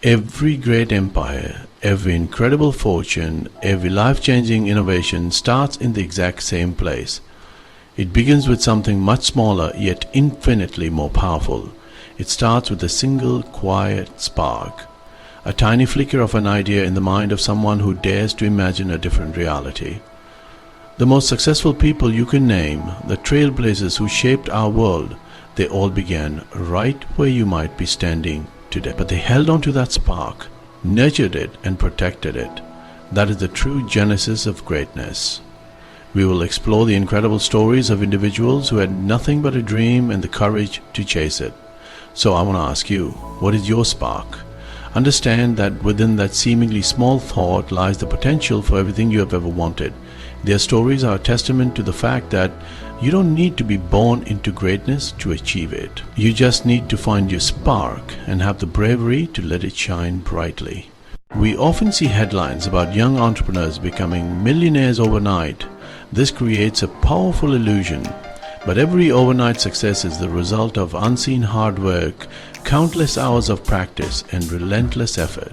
Every great empire, every incredible fortune, every life-changing innovation starts in the exact same place. It begins with something much smaller yet infinitely more powerful. It starts with a single quiet spark, a tiny flicker of an idea in the mind of someone who dares to imagine a different reality. The most successful people you can name, the trailblazers who shaped our world, they all began right where you might be standing today. But they held on to that spark, nurtured it and protected it. That is the true genesis of greatness. We will explore the incredible stories of individuals who had nothing but a dream and the courage to chase it. So I want to ask you, what is your spark? Understand that within that seemingly small thought lies the potential for everything you have ever wanted. Their stories are a testament to the fact that you don't need to be born into greatness to achieve it. You just need to find your spark and have the bravery to let it shine brightly. We often see headlines about young entrepreneurs becoming millionaires overnight. This creates a powerful illusion. But every overnight success is the result of unseen hard work, countless hours of practice, and relentless effort.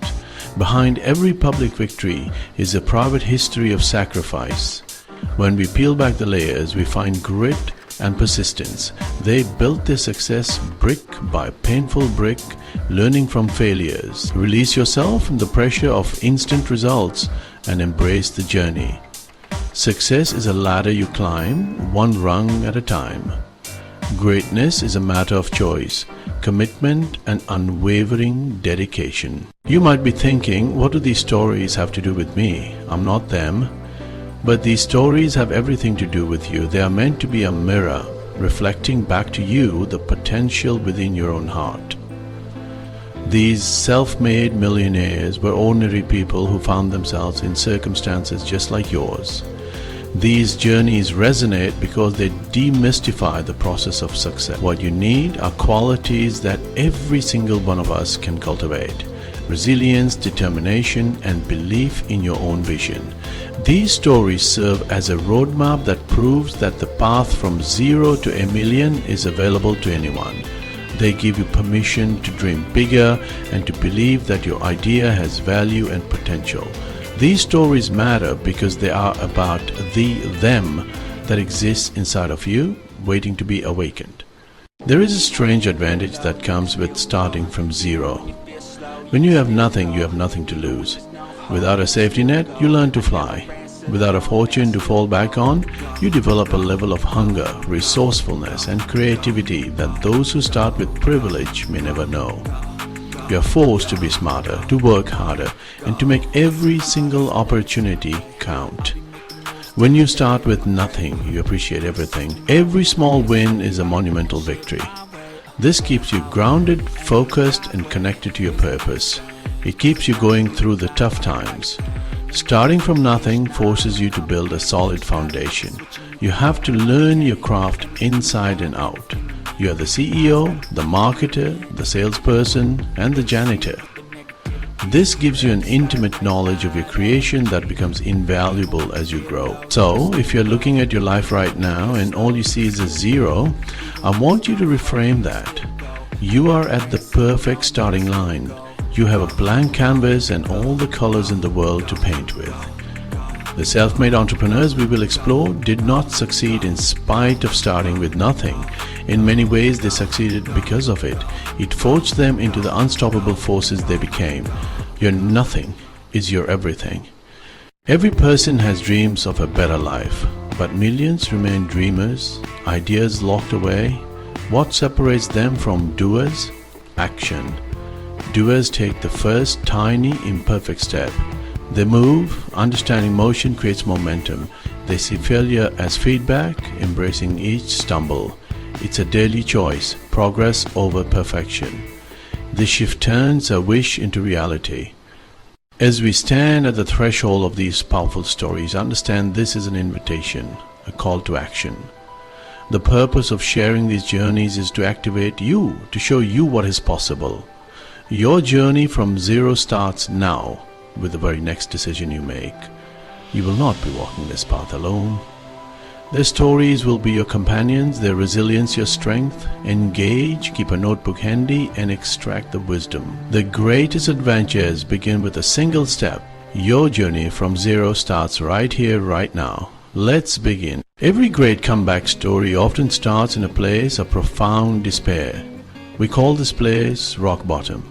Behind every public victory is a private history of sacrifice. When we peel back the layers, we find grit and persistence. They built their success brick by painful brick, learning from failures. Release yourself from the pressure of instant results and embrace the journey. Success is a ladder you climb, one rung at a time. Greatness is a matter of choice, commitment, and unwavering dedication. You might be thinking, what do these stories have to do with me? I'm not them. But these stories have everything to do with you. They are meant to be a mirror, reflecting back to you the potential within your own heart. These self-made millionaires were ordinary people who found themselves in circumstances just like yours. These journeys resonate because they demystify the process of success. What you need are qualities that every single one of us can cultivate: resilience, determination, and belief in your own vision. These stories serve as a roadmap that proves that the path from zero to a million is available to anyone. They give you permission to dream bigger and to believe that your idea has value and potential. These stories matter because they are about the them that exists inside of you, waiting to be awakened. There is a strange advantage that comes with starting from zero. When you have nothing to lose. Without a safety net, you learn to fly. Without a fortune to fall back on, you develop a level of hunger, resourcefulness, and creativity that those who start with privilege may never know. You are forced to be smarter, to work harder, and to make every single opportunity count. When you start with nothing, you appreciate everything. Every small win is a monumental victory. This keeps you grounded, focused, and connected to your purpose. It keeps you going through the tough times. Starting from nothing forces you to build a solid foundation. You have to learn your craft inside and out. You are the CEO, the marketer, the salesperson, and the janitor. This gives you an intimate knowledge of your creation that becomes invaluable as you grow. So, if you're looking at your life right now and all you see is a zero, I want you to reframe that. You are at the perfect starting line. You have a blank canvas and all the colors in the world to paint with. The self-made entrepreneurs we will explore did not succeed in spite of starting with nothing. In many ways, they succeeded because of it. It forged them into the unstoppable forces they became. Your nothing is your everything. Every person has dreams of a better life, but millions remain dreamers, ideas locked away. What separates them from doers? Action. Doers take the first tiny, imperfect step. They move, understanding motion creates momentum. They see failure as feedback, embracing each stumble. It's a daily choice, progress over perfection. This shift turns a wish into reality. As we stand at the threshold of these powerful stories, understand this is an invitation, a call to action. The purpose of sharing these journeys is to activate you, to show you what is possible. Your journey from zero starts now with the very next decision you make. You will not be walking this path alone. Their stories will be your companions, their resilience your strength. Engage, keep a notebook handy, and extract the wisdom. The greatest adventures begin with a single step. Your journey from zero starts right here, right now. Let's begin. Every great comeback story often starts in a place of profound despair. We call this place rock bottom.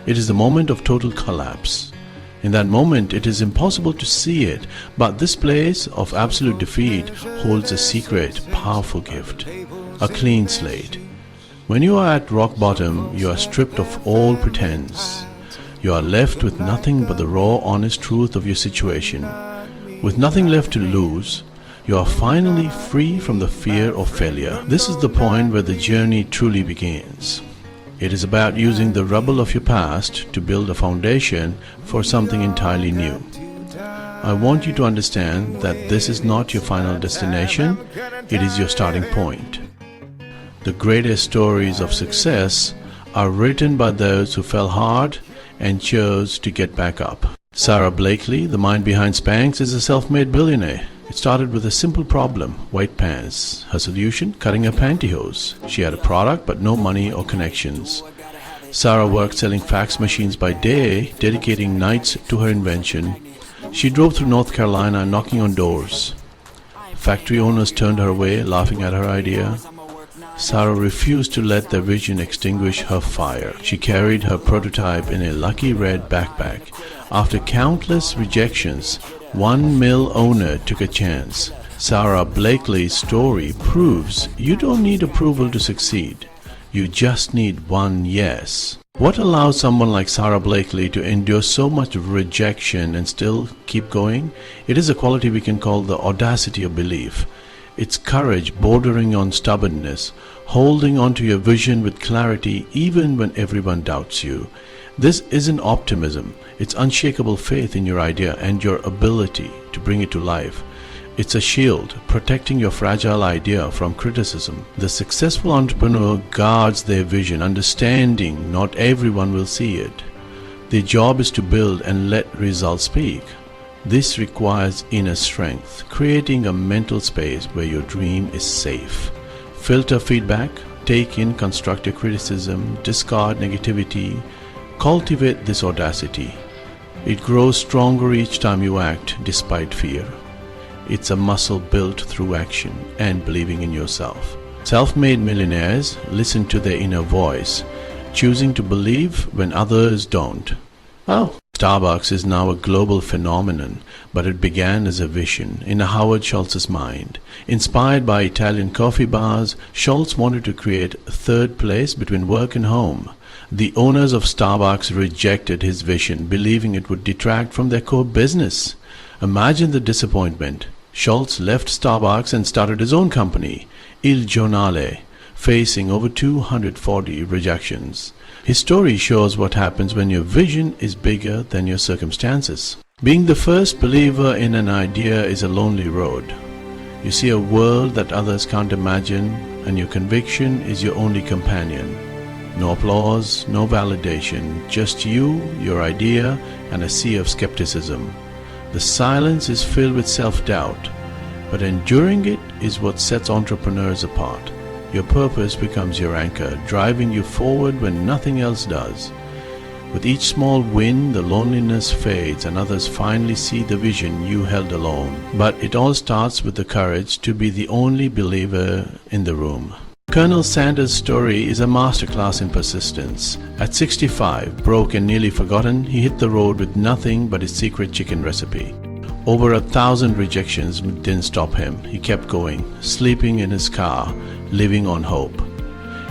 It is the moment of total collapse. In that moment, it is impossible to see it, but this place of absolute defeat holds a secret, powerful gift, a clean slate. When you are at rock bottom, you are stripped of all pretense. You are left with nothing but the raw, honest truth of your situation. With nothing left to lose, you are finally free from the fear of failure. This is the point where the journey truly begins. It is about using the rubble of your past to build a foundation for something entirely new. I want you to understand that this is not your final destination, it is your starting point. The greatest stories of success are written by those who fell hard and chose to get back up. Sarah Blakely, the mind behind Spanx, is a self-made billionaire. It started with a simple problem, white pants. Her solution, cutting her pantyhose. She had a product but no money or connections. Sarah worked selling fax machines by day, dedicating nights to her invention. She drove through North Carolina knocking on doors. Factory owners turned her away, laughing at her idea. Sarah refused to let their vision extinguish her fire. She carried her prototype in a lucky red backpack. After countless rejections, one mill owner took a chance. Sarah Blakely's story proves you don't need approval to succeed. You just need one yes. What allows someone like Sarah Blakely to endure so much rejection and still keep going? It is a quality we can call the audacity of belief. It's courage bordering on stubbornness, holding on to your vision with clarity even when everyone doubts you. This isn't optimism, it's unshakable faith in your idea and your ability to bring it to life. It's a shield protecting your fragile idea from criticism. The successful entrepreneur guards their vision, understanding not everyone will see it. Their job is to build and let results speak. This requires inner strength, creating a mental space where your dream is safe. Filter feedback, take in constructive criticism, discard negativity, cultivate this audacity. It grows stronger each time you act despite fear. It's a muscle built through action and believing in yourself. Self-made millionaires listen to their inner voice, choosing to believe when others don't. Oh, Starbucks is now a global phenomenon, but it began as a vision in Howard Schultz's mind. Inspired by Italian coffee bars, Schultz wanted to create a third place between work and home. The owners of Starbucks rejected his vision, believing it would detract from their core business. Imagine the disappointment. Schultz left Starbucks and started his own company, Il Giornale, facing over 240 rejections. His story shows what happens when your vision is bigger than your circumstances. Being the first believer in an idea is a lonely road. You see a world that others can't imagine, and your conviction is your only companion. No applause, no validation, just you, your idea, and a sea of skepticism. The silence is filled with self-doubt, but enduring it is what sets entrepreneurs apart. Your purpose becomes your anchor, driving you forward when nothing else does. With each small win, the loneliness fades and others finally see the vision you held alone. But it all starts with the courage to be the only believer in the room. Colonel Sanders' story is a masterclass in persistence. At 65, broke and nearly forgotten, he hit the road with nothing but his secret chicken recipe. Over 1,000 rejections didn't stop him. He kept going, sleeping in his car, living on hope.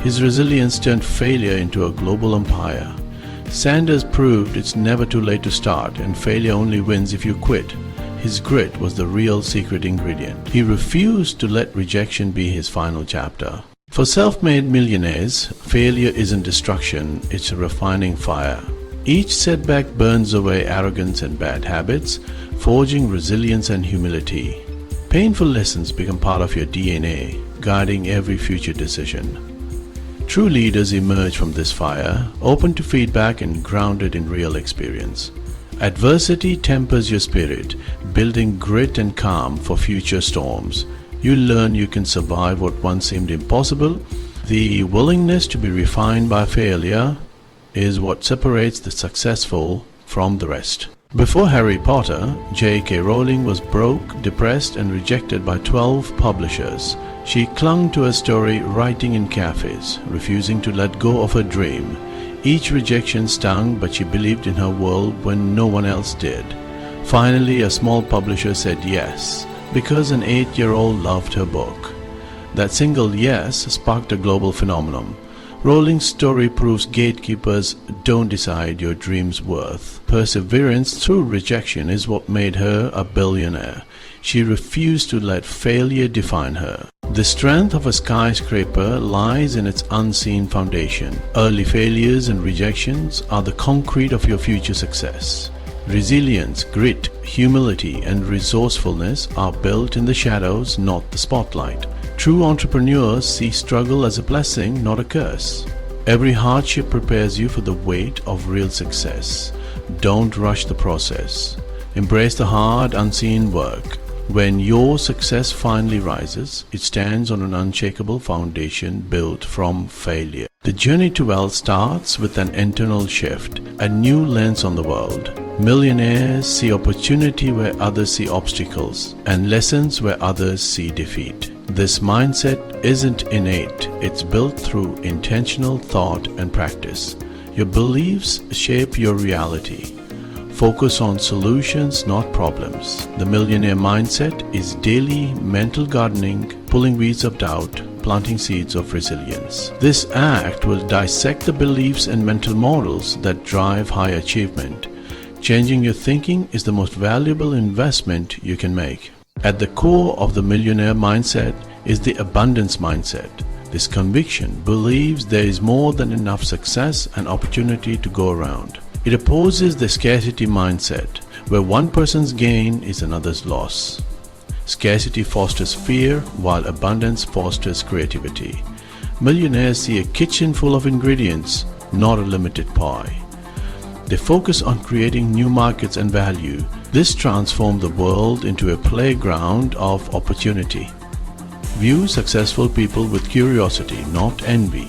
His resilience turned failure into a global empire. Sanders proved it's never too late to start, and failure only wins if you quit. His grit was the real secret ingredient. He refused to let rejection be his final chapter. For self-made millionaires, failure isn't destruction, it's a refining fire. Each setback burns away arrogance and bad habits, forging resilience and humility. Painful lessons become part of your DNA, guiding every future decision. True leaders emerge from this fire, open to feedback and grounded in real experience. Adversity tempers your spirit, building grit and calm for future storms. You learn you can survive what once seemed impossible. The willingness to be refined by failure is what separates the successful from the rest. Before Harry Potter, J.K. Rowling was broke, depressed, and rejected by 12 publishers. She clung to her story, writing in cafes, refusing to let go of her dream. Each rejection stung, but she believed in her world when no one else did. Finally, a small publisher said yes, because an 8-year-old loved her book. That single yes sparked a global phenomenon. Rowling's story proves gatekeepers don't decide your dream's worth. Perseverance through rejection is what made her a billionaire. She refused to let failure define her. The strength of a skyscraper lies in its unseen foundation. Early failures and rejections are the concrete of your future success. Resilience, grit, humility, and resourcefulness are built in the shadows, not the spotlight. True entrepreneurs see struggle as a blessing, not a curse. Every hardship prepares you for the weight of real success. Don't rush the process. Embrace the hard, unseen work. When your success finally rises, it stands on an unshakable foundation built from failure. The journey to wealth starts with an internal shift, a new lens on the world. Millionaires see opportunity where others see obstacles, and lessons where others see defeat. This mindset isn't innate, it's built through intentional thought and practice. Your beliefs shape your reality. Focus on solutions, not problems. The millionaire mindset is daily mental gardening, pulling weeds of doubt, planting seeds of resilience. This act will dissect the beliefs and mental models that drive high achievement. Changing your thinking is the most valuable investment you can make. At the core of the millionaire mindset is the abundance mindset. This conviction believes there is more than enough success and opportunity to go around. It opposes the scarcity mindset, where one person's gain is another's loss. Scarcity fosters fear, while abundance fosters creativity. Millionaires see a kitchen full of ingredients, not a limited pie. They focus on creating new markets and value. This transforms the world into a playground of opportunity. View successful people with curiosity, not envy.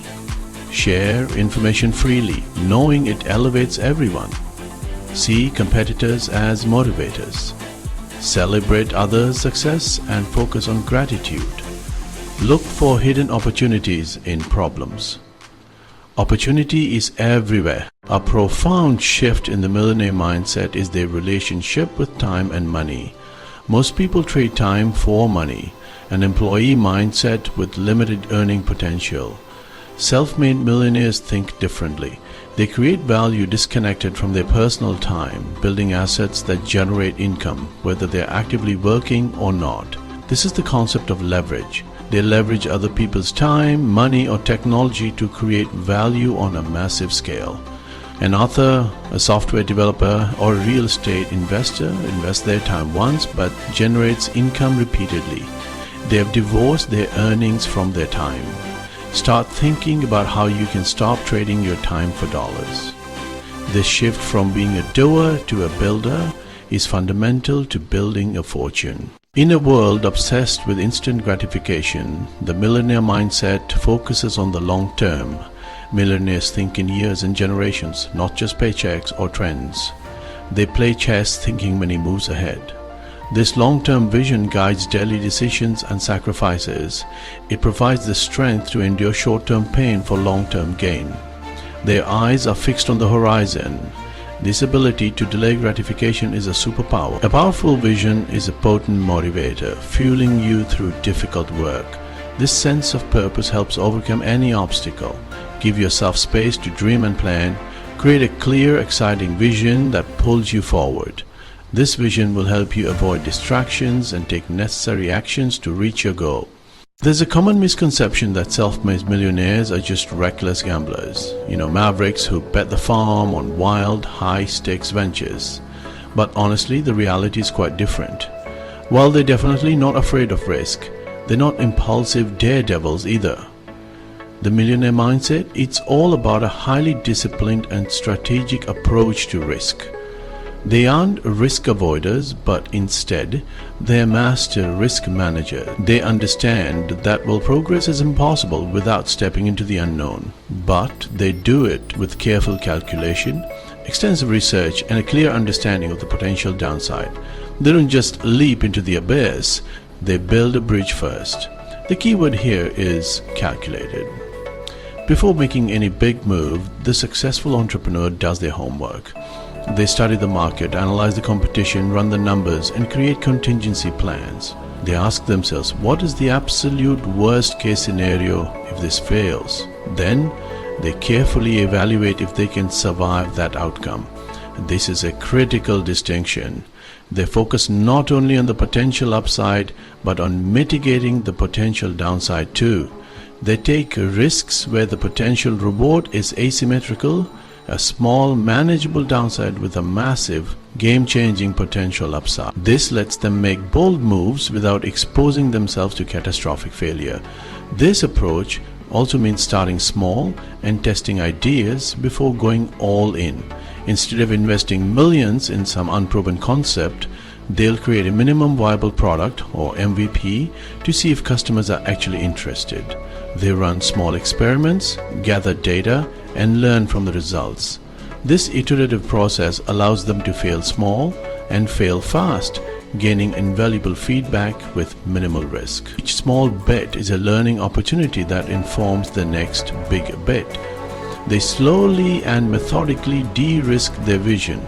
Share information freely, knowing it elevates everyone. See competitors as motivators. Celebrate others' success and focus on gratitude. Look for hidden opportunities in problems. Opportunity is everywhere. A profound shift in the millionaire mindset is their relationship with time and money. Most people trade time for money, an employee mindset with limited earning potential. Self-made millionaires think differently. They create value disconnected from their personal time, building assets that generate income, whether they are actively working or not. This is the concept of leverage. They leverage other people's time, money, or technology to create value on a massive scale. An author, a software developer, or a real estate investor invests their time once but generates income repeatedly. They have divorced their earnings from their time. Start thinking about how you can stop trading your time for dollars. This shift from being a doer to a builder is fundamental to building a fortune. In a world obsessed with instant gratification, the millionaire mindset focuses on the long term. Millionaires think in years and generations, not just paychecks or trends. They play chess thinking many moves ahead. This long-term vision guides daily decisions and sacrifices. It provides the strength to endure short-term pain for long-term gain. Their eyes are fixed on the horizon. This ability to delay gratification is a superpower. A powerful vision is a potent motivator, fueling you through difficult work. This sense of purpose helps overcome any obstacle. Give yourself space to dream and plan. Create a clear, exciting vision that pulls you forward. This vision will help you avoid distractions and take necessary actions to reach your goal. There's a common misconception that self-made millionaires are just reckless gamblers. Mavericks who bet the farm on wild, high-stakes ventures. But honestly, the reality is quite different. While they're definitely not afraid of risk, they're not impulsive daredevils either. The millionaire mindset, it's all about a highly disciplined and strategic approach to risk. They aren't risk avoiders, but instead, they're master risk managers. They understand that while progress is impossible without stepping into the unknown, but they do it with careful calculation, extensive research, and a clear understanding of the potential downside. They don't just leap into the abyss, they build a bridge first. The key word here is calculated. Before making any big move, the successful entrepreneur does their homework. They study the market, analyze the competition, run the numbers, and create contingency plans. They ask themselves, what is the absolute worst case scenario if this fails? Then, they carefully evaluate if they can survive that outcome. This is a critical distinction. They focus not only on the potential upside, but on mitigating the potential downside too. They take risks where the potential reward is asymmetrical, a small manageable downside with a massive game-changing potential upside. This lets them make bold moves without exposing themselves to catastrophic failure. This approach also means starting small and testing ideas before going all in. Instead of investing millions in some unproven concept, they'll create a minimum viable product or MVP to see if customers are actually interested. They run small experiments, gather data, and learn from the results. This iterative process allows them to fail small and fail fast, gaining invaluable feedback with minimal risk. Each small bet is a learning opportunity that informs the next big bet. They slowly and methodically de-risk their vision,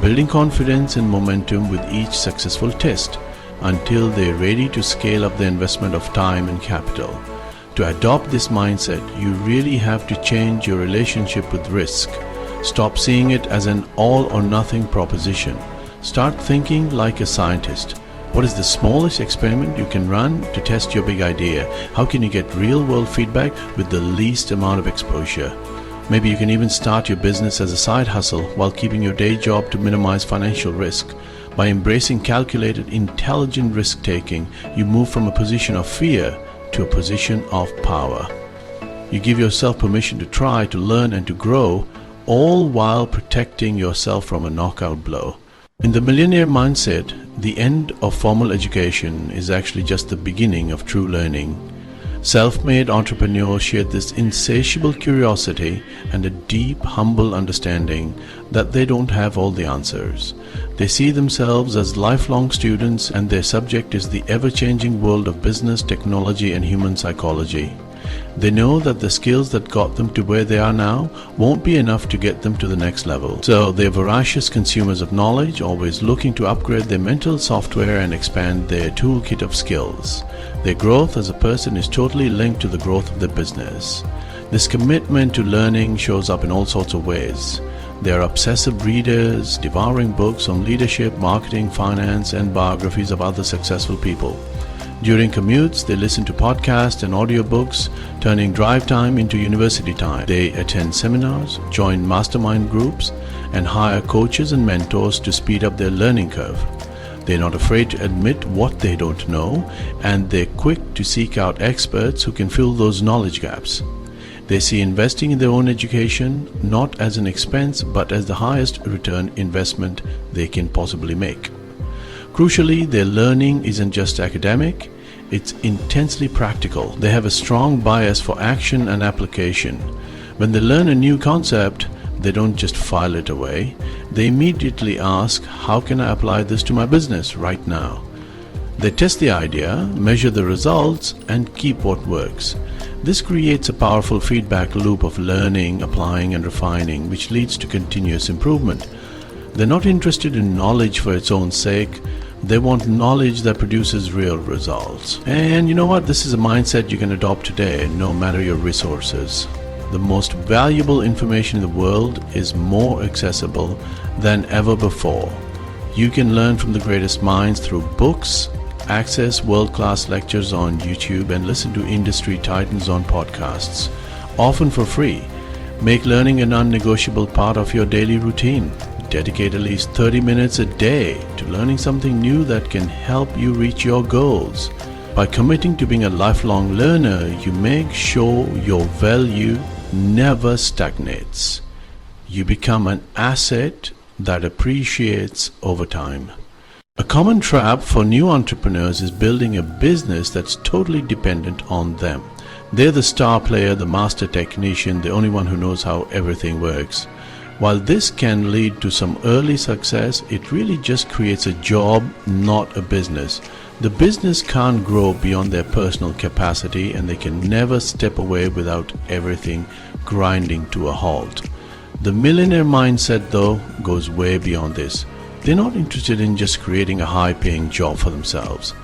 building confidence and momentum with each successful test until they're ready to scale up the investment of time and capital. To adopt this mindset, you really have to change your relationship with risk. Stop seeing it as an all or nothing proposition. Start thinking like a scientist. What is the smallest experiment you can run to test your big idea? How can you get real world feedback with the least amount of exposure? Maybe you can even start your business as a side hustle while keeping your day job to minimize financial risk. By embracing calculated, intelligent risk-taking, you move from a position of fear to a position of power. You give yourself permission to try, to learn, and to grow, all while protecting yourself from a knockout blow. In the millionaire mindset, the end of formal education is actually just the beginning of true learning. Self-made entrepreneurs share this insatiable curiosity and a deep, humble understanding that they don't have all the answers. They see themselves as lifelong students, and their subject is the ever-changing world of business, technology, and human psychology. They know that the skills that got them to where they are now won't be enough to get them to the next level. So they're voracious consumers of knowledge, always looking to upgrade their mental software and expand their toolkit of skills. Their growth as a person is totally linked to the growth of their business. This commitment to learning shows up in all sorts of ways. They are obsessive readers, devouring books on leadership, marketing, finance, and biographies of other successful people. During commutes, they listen to podcasts and audiobooks, turning drive time into university time. They attend seminars, join mastermind groups, and hire coaches and mentors to speed up their learning curve. They're not afraid to admit what they don't know, and they're quick to seek out experts who can fill those knowledge gaps. They see investing in their own education not as an expense, but as the highest return investment they can possibly make. Crucially, their learning isn't just academic, it's intensely practical. They have a strong bias for action and application. When they learn a new concept, they don't just file it away. They immediately ask, how can I apply this to my business right now? They test the idea, measure the results, and keep what works. This creates a powerful feedback loop of learning, applying, and refining, which leads to continuous improvement. They're not interested in knowledge for its own sake. They want knowledge that produces real results. And you know what? This is a mindset you can adopt today, no matter your resources. The most valuable information in the world is more accessible than ever before. You can learn from the greatest minds through books, access world-class lectures on YouTube, and listen to industry titans on podcasts, often for free. Make learning a non-negotiable part of your daily routine. Dedicate at least 30 minutes a day to learning something new that can help you reach your goals. By committing to being a lifelong learner, you make sure your value never stagnates. You become an asset that appreciates over time. A common trap for new entrepreneurs is building a business that's totally dependent on them. They're the star player, the master technician, the only one who knows how everything works. While this can lead to some early success, it really just creates a job, not a business. The business can't grow beyond their personal capacity, and they can never step away without everything grinding to a halt. The millionaire mindset, though, goes way beyond this. They're not interested in just creating a high-paying job for themselves.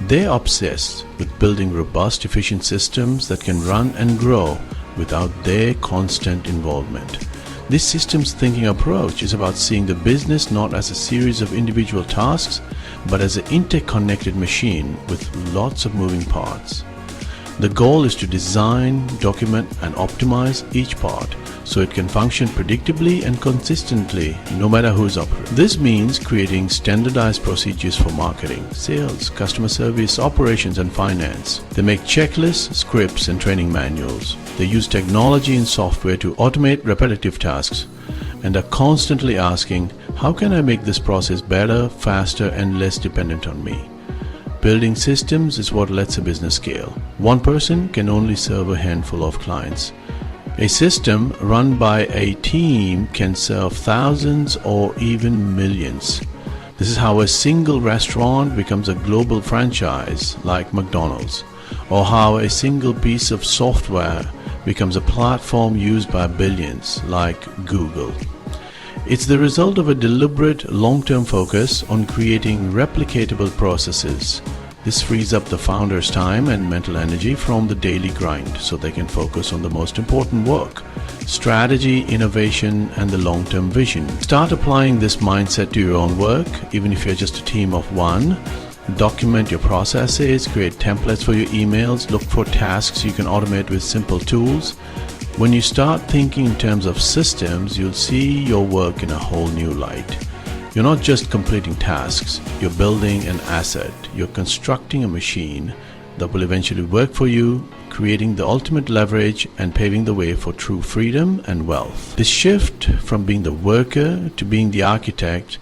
They're obsessed with building robust, efficient systems that can run and grow without their constant involvement. This systems thinking approach is about seeing the business not as a series of individual tasks, but as an interconnected machine with lots of moving parts. The goal is to design, document, and optimize each part so it can function predictably and consistently no matter who's operating. This means creating standardized procedures for marketing, sales, customer service, operations, and finance. They make checklists, scripts, and training manuals. They use technology and software to automate repetitive tasks and are constantly asking, how can I make this process better, faster, and less dependent on me? Building systems is what lets a business scale. One person can only serve a handful of clients. A system run by a team can serve thousands or even millions. This is how a single restaurant becomes a global franchise like McDonald's, or how a single piece of software becomes a platform used by billions like Google. It's the result of a deliberate long-term focus on creating replicatable processes. This frees up the founder's time and mental energy from the daily grind so they can focus on the most important work: strategy, innovation, and the long-term vision. Start applying this mindset to your own work, even if you're just a team of one. Document your processes, create templates for your emails, look for tasks you can automate with simple tools. When you start thinking in terms of systems, you'll see your work in a whole new light. You're not just completing tasks, you're building an asset. You're constructing a machine that will eventually work for you, creating the ultimate leverage and paving the way for true freedom and wealth. This shift from being the worker to being the architect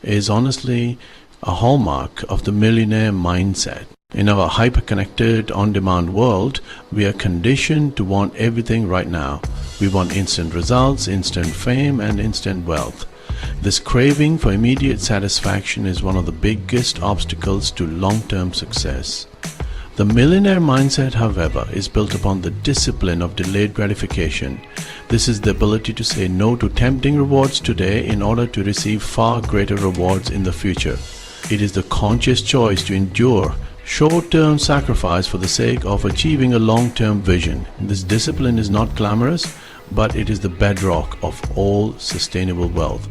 is honestly a hallmark of the millionaire mindset. In our hyper-connected, on-demand world, we are conditioned to want everything right now. We want instant results, instant fame, and instant wealth. This craving for immediate satisfaction is one of the biggest obstacles to long-term success. The millionaire mindset, however, is built upon the discipline of delayed gratification. This is the ability to say no to tempting rewards today in order to receive far greater rewards in the future. It is the conscious choice to endure short-term sacrifice for the sake of achieving a long-term vision. This discipline is not glamorous, but it is the bedrock of all sustainable wealth.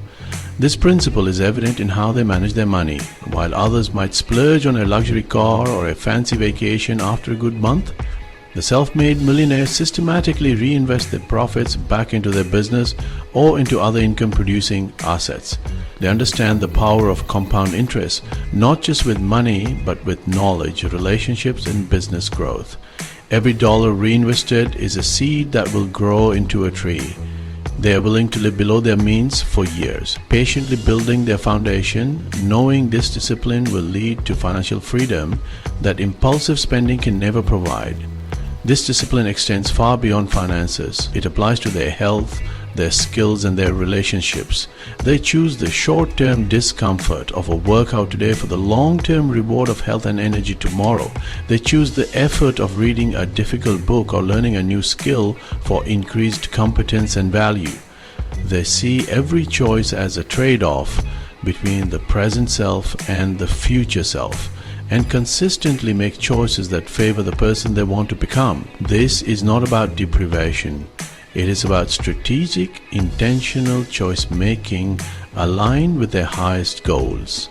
This principle is evident in how they manage their money. While others might splurge on a luxury car or a fancy vacation after a good month, the self-made millionaires systematically reinvest their profits back into their business or into other income-producing assets. They understand the power of compound interest, not just with money, but with knowledge, relationships, and business growth. Every dollar reinvested is a seed that will grow into a tree. They are willing to live below their means for years, patiently building their foundation, knowing this discipline will lead to financial freedom that impulsive spending can never provide. This discipline extends far beyond finances. It applies to their health, their skills, and their relationships. They choose the short-term discomfort of a workout today for the long-term reward of health and energy tomorrow. They choose the effort of reading a difficult book or learning a new skill for increased competence and value. They see every choice as a trade-off between the present self and the future self, and consistently make choices that favor the person they want to become. This is not about deprivation. It is about strategic, intentional choice making aligned with their highest goals.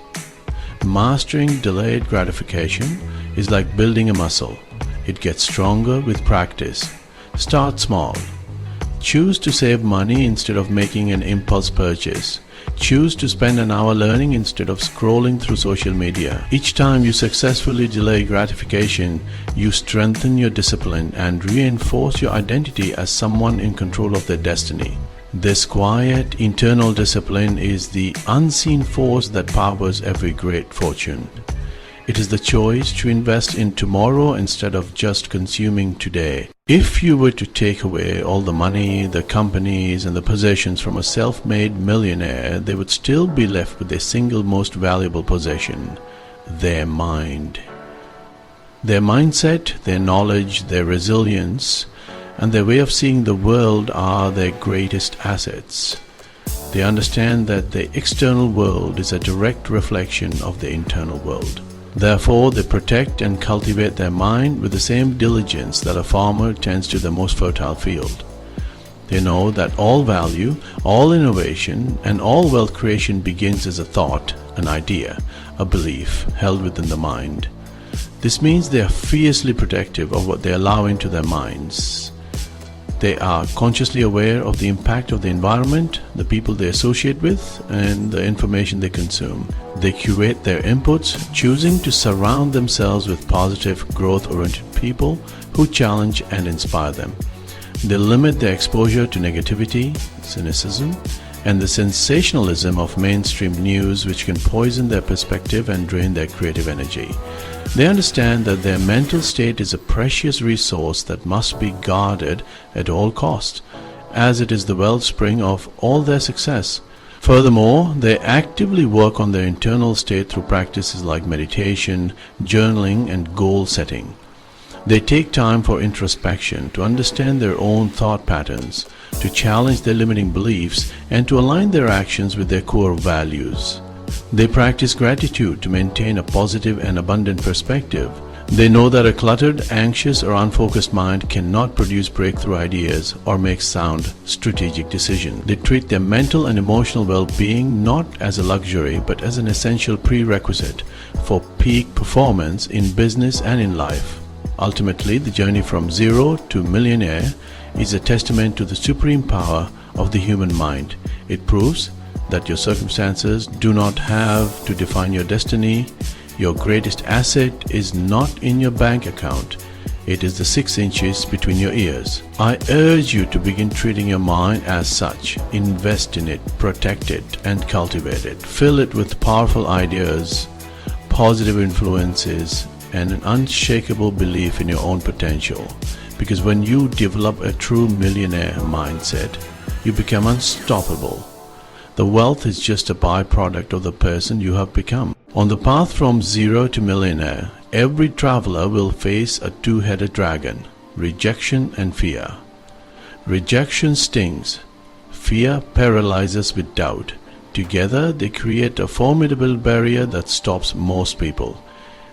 Mastering delayed gratification is like building a muscle. It gets stronger with practice. Start small. Choose to save money instead of making an impulse purchase. Choose to spend an hour learning instead of scrolling through social media. Each time you successfully delay gratification, you strengthen your discipline and reinforce your identity as someone in control of their destiny. This quiet internal discipline is the unseen force that powers every great fortune. It is the choice to invest in tomorrow instead of just consuming today. If you were to take away all the money, the companies, and the possessions from a self-made millionaire, they would still be left with their single most valuable possession, their mind. Their mindset, their knowledge, their resilience, and their way of seeing the world are their greatest assets. They understand that the external world is a direct reflection of the internal world. Therefore, they protect and cultivate their mind with the same diligence that a farmer tends to the most fertile field. They know that all value, all innovation, and all wealth creation begins as a thought, an idea, a belief held within the mind. This means they are fiercely protective of what they allow into their minds. They are consciously aware of the impact of the environment, the people they associate with, and the information they consume. They curate their inputs, choosing to surround themselves with positive, growth-oriented people who challenge and inspire them. They limit their exposure to negativity, cynicism, and the sensationalism of mainstream news, which can poison their perspective and drain their creative energy. They understand that their mental state is a precious resource that must be guarded at all costs, as it is the wellspring of all their success. Furthermore, they actively work on their internal state through practices like meditation, journaling, and goal setting. They take time for introspection to understand their own thought patterns, to challenge their limiting beliefs, and to align their actions with their core values. They practice gratitude to maintain a positive and abundant perspective. They know that a cluttered, anxious, or unfocused mind cannot produce breakthrough ideas or make sound, strategic decisions. They treat their mental and emotional well-being not as a luxury but as an essential prerequisite for peak performance in business and in life. Ultimately, the journey from zero to millionaire is a testament to the supreme power of the human mind. It proves that your circumstances do not have to define your destiny. Your greatest asset is not in your bank account. It is the 6 inches between your ears. I urge you to begin treating your mind as such. Invest in it, protect it, and cultivate it. Fill it with powerful ideas, positive influences, and an unshakable belief in your own potential. Because when you develop a true millionaire mindset, you become unstoppable. The wealth is just a byproduct of the person you have become. On the path from zero to millionaire, every traveler will face a two-headed dragon, rejection and fear. Rejection stings. Fear paralyzes with doubt. Together, they create a formidable barrier that stops most people.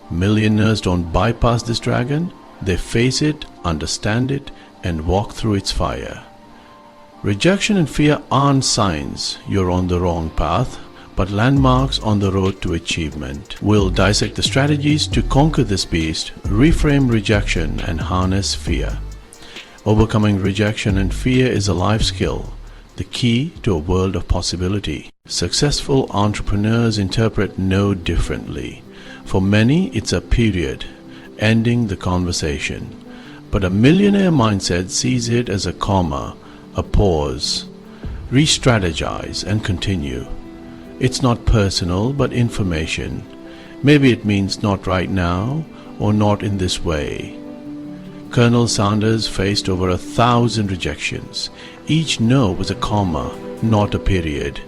Millionaires don't bypass this dragon. They face it, understand it, and walk through its fire. Rejection and fear aren't signs you're on the wrong path, but landmarks on the road to achievement. We'll dissect the strategies to conquer this beast, reframe rejection, and harness fear. Overcoming rejection and fear is a life skill, the key to a world of possibility. Successful entrepreneurs interpret no differently. For many, it's a period, ending the conversation. But a millionaire mindset sees it as a comma, a pause, re-strategize and continue. It's not personal but information. Maybe it means not right now or not in this way. Colonel Sanders faced over 1,000 rejections. Each no was a comma, not a period.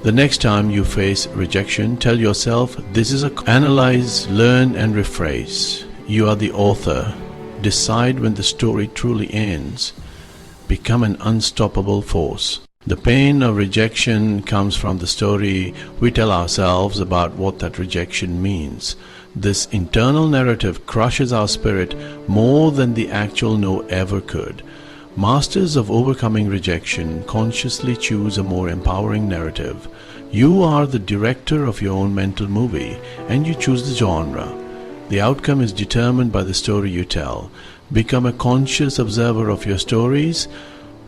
The next time you face rejection, tell yourself this is a analyze, learn and rephrase. You are the author. Decide when the story truly ends. Become an unstoppable force. The pain of rejection comes from the story we tell ourselves about what that rejection means. This internal narrative crushes our spirit more than the actual no ever could. Masters of overcoming rejection consciously choose a more empowering narrative. You are the director of your own mental movie, and you choose the genre. The outcome is determined by the story you tell. Become a conscious observer of your stories.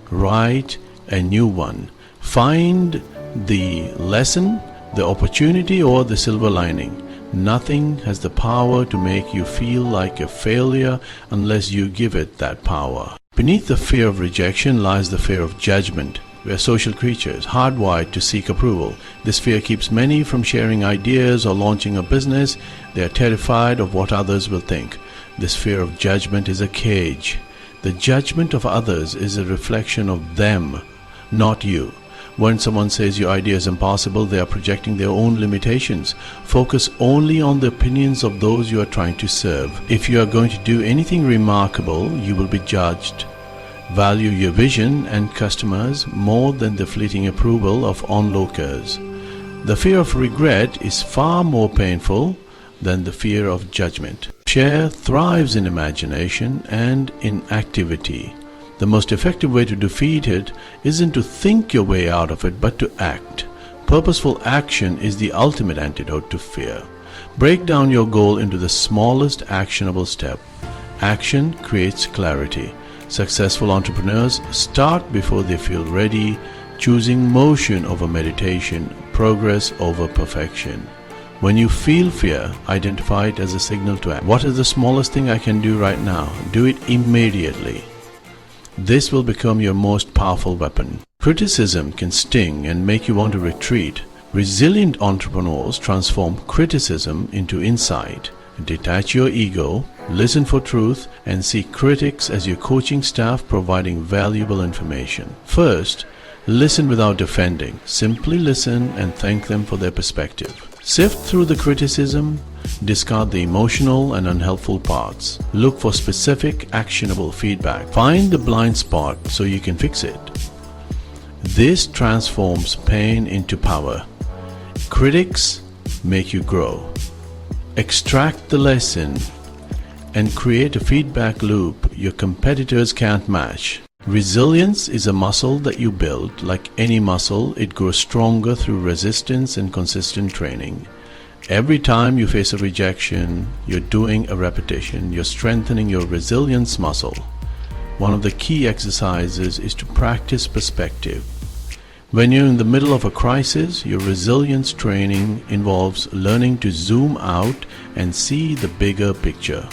Write a new one. Find the lesson, the opportunity, or the silver lining. Nothing has the power to make you feel like a failure unless you give it that power. Beneath the fear of rejection lies the fear of judgment. We are social creatures, hardwired to seek approval. This fear keeps many from sharing ideas or launching a business. They are terrified of what others will think. This fear of judgment is a cage. The judgment of others is a reflection of them, not you. When someone says your idea is impossible, they are projecting their own limitations. Focus only on the opinions of those you are trying to serve. If you are going to do anything remarkable, you will be judged. Value your vision and customers more than the fleeting approval of onlookers. The fear of regret is far more painful than the fear of judgment. Fear thrives in imagination and in activity. The most effective way to defeat it isn't to think your way out of it, but to act. Purposeful action is the ultimate antidote to fear. Break down your goal into the smallest actionable step. Action creates clarity. Successful entrepreneurs start before they feel ready, choosing motion over meditation, progress over perfection. When you feel fear, identify it as a signal to act. What is the smallest thing I can do right now? Do it immediately. This will become your most powerful weapon. Criticism can sting and make you want to retreat. Resilient entrepreneurs transform criticism into insight. Detach your ego, listen for truth, and see critics as your coaching staff providing valuable information. First, listen without defending. Simply listen and thank them for their perspective. Sift through the criticism, discard the emotional and unhelpful parts. Look for specific, actionable feedback. Find the blind spot so you can fix it. This transforms pain into power. Critics make you grow. Extract the lesson and create a feedback loop your competitors can't match. Resilience is a muscle that you build. Like any muscle, it grows stronger through resistance and consistent training. Every time you face a rejection, you're doing a repetition. You're strengthening your resilience muscle. One of the key exercises is to practice perspective. When you're in the middle of a crisis, your resilience training involves learning to zoom out and see the bigger picture.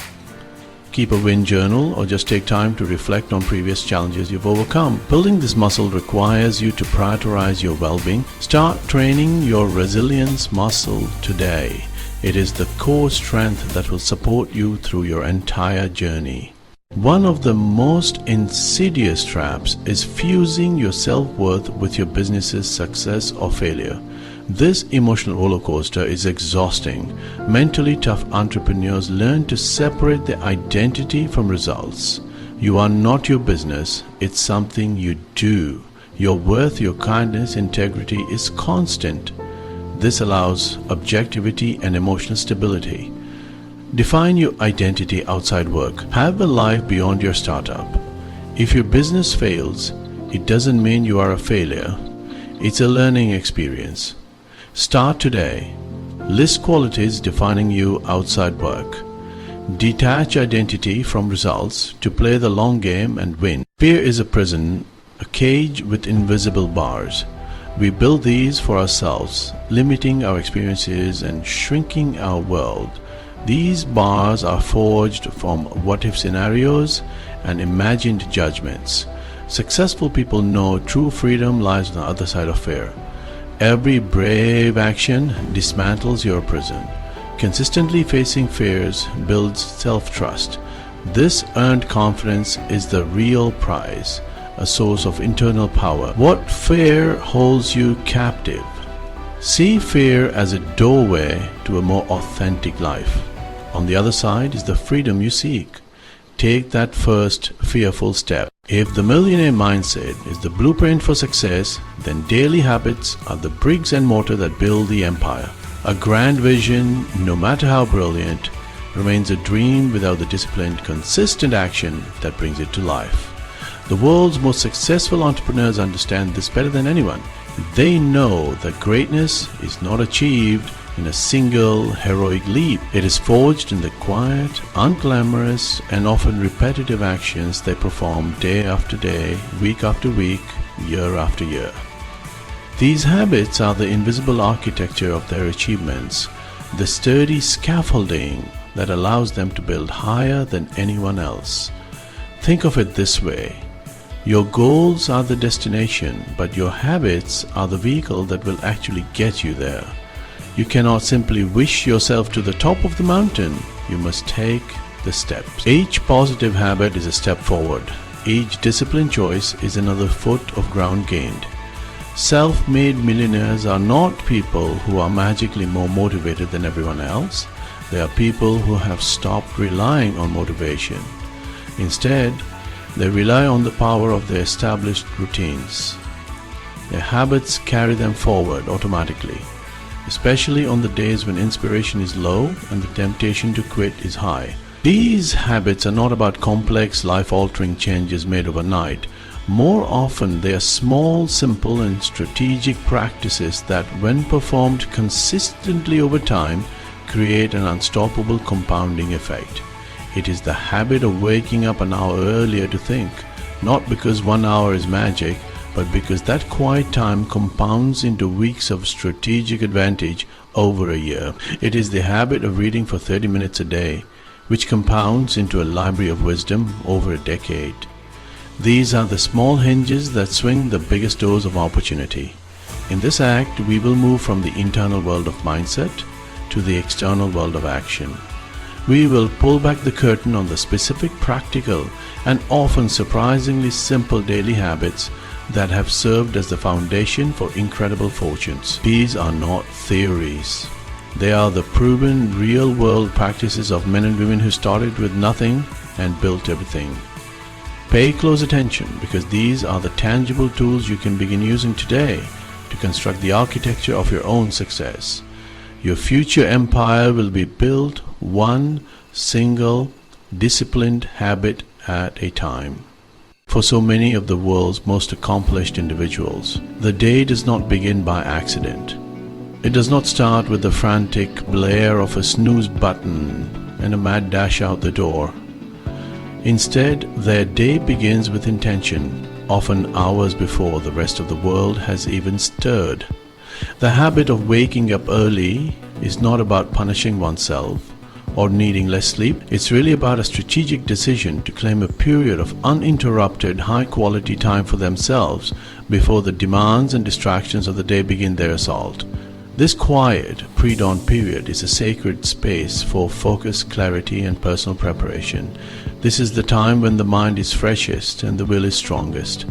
Keep a win journal or just take time to reflect on previous challenges you've overcome. Building this muscle requires you to prioritize your well-being. Start training your resilience muscle today. It is the core strength that will support you through your entire journey. One of the most insidious traps is fusing your self-worth with your business's success or failure. This emotional roller coaster is exhausting. Mentally tough entrepreneurs learn to separate their identity from results. You are not your business, it's something you do. Your worth, your kindness, integrity is constant. This allows objectivity and emotional stability. Define your identity outside work. Have a life beyond your startup. If your business fails, it doesn't mean you are a failure. It's a learning experience. Start today. List qualities defining you outside work. Detach identity from results to play the long game and win. Fear is a prison, a cage with invisible bars. We build these for ourselves, limiting our experiences and shrinking our world. These bars are forged from what-if scenarios and imagined judgments. Successful people know true freedom lies on the other side of fear. Every brave action dismantles your prison. Consistently facing fears builds self-trust. This earned confidence is the real prize, a source of internal power. What fear holds you captive? See fear as a doorway to a more authentic life. On the other side is the freedom you seek. Take that first fearful step. If the millionaire mindset is the blueprint for success, then daily habits are the bricks and mortar that build the empire. A grand vision, no matter how brilliant, remains a dream without the disciplined, consistent action that brings it to life. The world's most successful entrepreneurs understand this better than anyone. They know that greatness is not achieved in a single heroic leap. It is forged in the quiet, unglamorous, and often repetitive actions they perform day after day, week after week, year after year. These habits are the invisible architecture of their achievements, the sturdy scaffolding that allows them to build higher than anyone else. Think of it this way. Your goals are the destination, but your habits are the vehicle that will actually get you there. You cannot simply wish yourself to the top of the mountain. You must take the steps. Each positive habit is a step forward. Each disciplined choice is another foot of ground gained. Self-made millionaires are not people who are magically more motivated than everyone else. They are people who have stopped relying on motivation. Instead, they rely on the power of their established routines. Their habits carry them forward automatically, especially on the days when inspiration is low and the temptation to quit is high. These habits are not about complex, life-altering changes made overnight. More often, they are small, simple, and strategic practices that, when performed consistently over time, create an unstoppable compounding effect. It is the habit of waking up an hour earlier to think, not because 1 hour is magic, but because that quiet time compounds into weeks of strategic advantage over a year. It is the habit of reading for 30 minutes a day, which compounds into a library of wisdom over a decade. These are the small hinges that swing the biggest doors of opportunity. In this act, we will move from the internal world of mindset to the external world of action. We will pull back the curtain on the specific, practical, and often surprisingly simple daily habits that have served as the foundation for incredible fortunes. These are not theories. They are the proven, real-world practices of men and women who started with nothing and built everything. Pay close attention, because these are the tangible tools you can begin using today to construct the architecture of your own success. Your future empire will be built one single, disciplined habit at a time. For so many of the world's most accomplished individuals, the day does not begin by accident. It does not start with the frantic blare of a snooze button and a mad dash out the door. Instead, their day begins with intention, often hours before the rest of the world has even stirred. The habit of waking up early is not about punishing oneself or needing less sleep. It's really about a strategic decision to claim a period of uninterrupted, high-quality time for themselves before the demands and distractions of the day begin their assault. This quiet, pre-dawn period is a sacred space for focus, clarity, and personal preparation. This is the time when the mind is freshest and the will is strongest.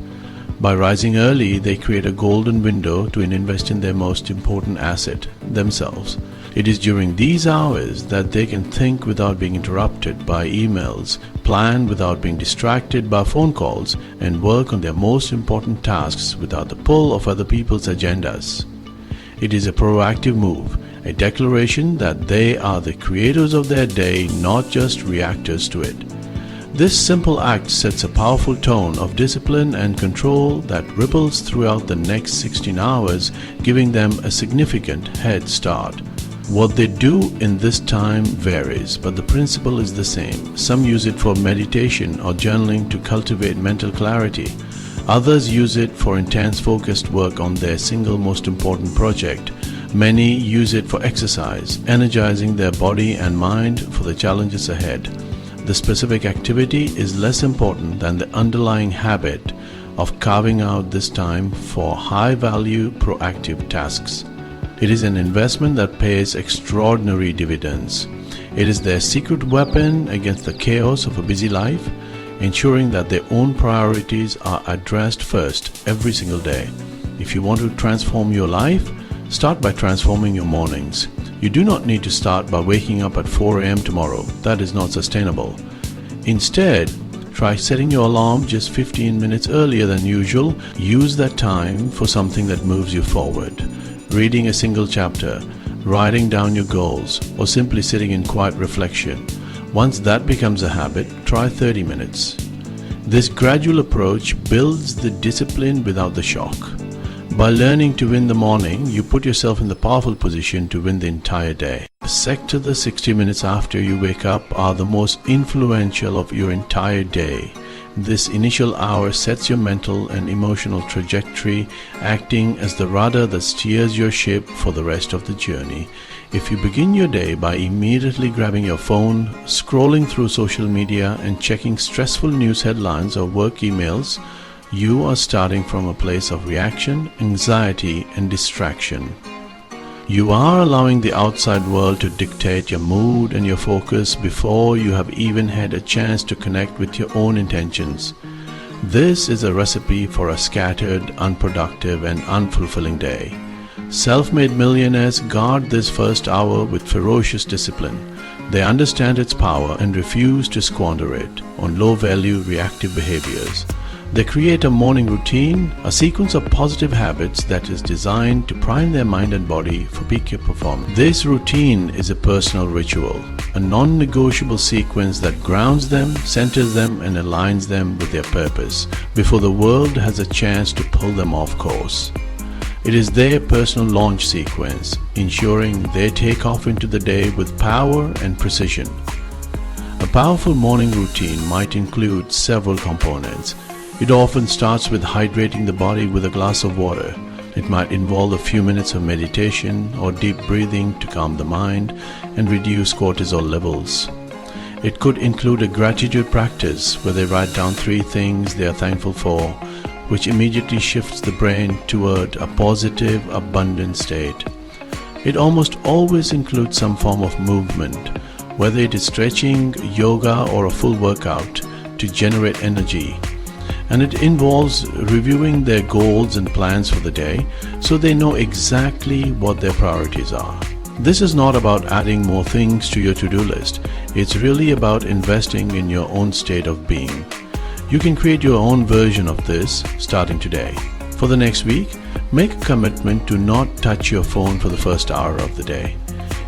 By rising early, they create a golden window to invest in their most important asset, themselves. It is during these hours that they can think without being interrupted by emails, plan without being distracted by phone calls, and work on their most important tasks without the pull of other people's agendas. It is a proactive move, a declaration that they are the creators of their day, not just reactors to it. This simple act sets a powerful tone of discipline and control that ripples throughout the next 16 hours, giving them a significant head start. What they do in this time varies, but the principle is the same. Some use it for meditation or journaling to cultivate mental clarity. Others use it for intense focused work on their single most important project. Many use it for exercise, energizing their body and mind for the challenges ahead. The specific activity is less important than the underlying habit of carving out this time for high-value, proactive tasks. It is an investment that pays extraordinary dividends. It is their secret weapon against the chaos of a busy life, ensuring that their own priorities are addressed first every single day. If you want to transform your life, start by transforming your mornings. You do not need to start by waking up at 4 a.m. tomorrow. That is not sustainable. Instead, try setting your alarm just 15 minutes earlier than usual. Use that time for something that moves you forward. Reading a single chapter, writing down your goals, or simply sitting in quiet reflection. Once that becomes a habit, try 30 minutes. This gradual approach builds the discipline without the shock. By learning to win the morning, you put yourself in the powerful position to win the entire day. The sector the 60 minutes after you wake up are the most influential of your entire day. This initial hour sets your mental and emotional trajectory, acting as the rudder that steers your ship for the rest of the journey. If you begin your day by immediately grabbing your phone, scrolling through social media, and checking stressful news headlines or work emails, You are starting from a place of reaction, anxiety, and distraction. You are allowing the outside world to dictate your mood and your focus before you have even had a chance to connect with your own intentions. This is a recipe for a scattered, unproductive, and unfulfilling day. Self-made millionaires guard this first hour with ferocious discipline. They understand its power and refuse to squander it on low-value, reactive behaviors. They create a morning routine, a sequence of positive habits that is designed to prime their mind and body for peak performance. This routine is a personal ritual, a non-negotiable sequence that grounds them, centers them, and aligns them with their purpose before the world has a chance to pull them off course. It is their personal launch sequence, ensuring they take off into the day with power and precision. A powerful morning routine might include several components. It often starts with hydrating the body with a glass of water. It might involve a few minutes of meditation or deep breathing to calm the mind and reduce cortisol levels. It could include a gratitude practice where they write down 3 things they are thankful for, which immediately shifts the brain toward a positive, abundant state. It almost always includes some form of movement, whether it is stretching, yoga, or a full workout to generate energy. And it involves reviewing their goals and plans for the day so they know exactly what their priorities are. This is not about adding more things to your to-do list. It's really about investing in your own state of being. You can create your own version of this starting today. For the next week, make a commitment to not touch your phone for the first hour of the day.